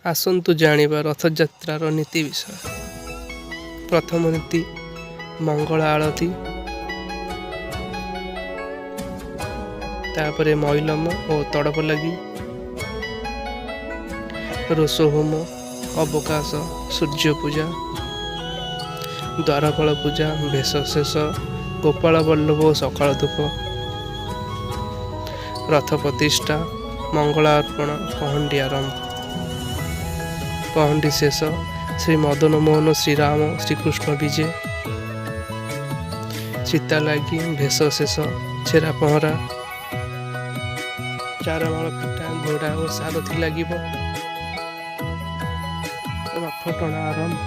ଆସନ୍ତୁ ଜାଣିବା ରଥଯାତ୍ରାର ନୀତି ବିଷୟ। ପ୍ରଥମ ନୀତି ମଙ୍ଗଳ ଆଳତି, ତାପରେ ମଇଲମ ଓ ତଡ଼ପ ଲାଗି, ରୋଷ ହୋମ, ଅବକାଶ, ସୂର୍ଯ୍ୟ ପୂଜା, ଦ୍ୱାରପାଳ ପୂଜା, ବେଶ ଶେଷ, ଗୋପାଳ ବଲ୍ଲଭ ଓ ସକାଳ ଧୂପ, ରଥ ପ୍ରତିଷ୍ଠା, ମଙ୍ଗଳ ଅର୍ପଣ, ପହଣ୍ଡି ଆରମ୍ଭ। ପହଣ୍ଡି ଶେଷ, ଶ୍ରୀ ମଦନ ମୋହନ ଶ୍ରୀରାମ ଶ୍ରୀକୃଷ୍ଣ ବିଜେ, ଚିତା ଲାଗି, ଭେଷ ଶେଷ, ଛେରା ପହଁରା, ଚାରମାଳ ପିଠା, ଘୋଡ଼ା ଓ ସାରଥି ଲାଗିବ, ରଥ ଟଣା ଆରମ୍ଭ।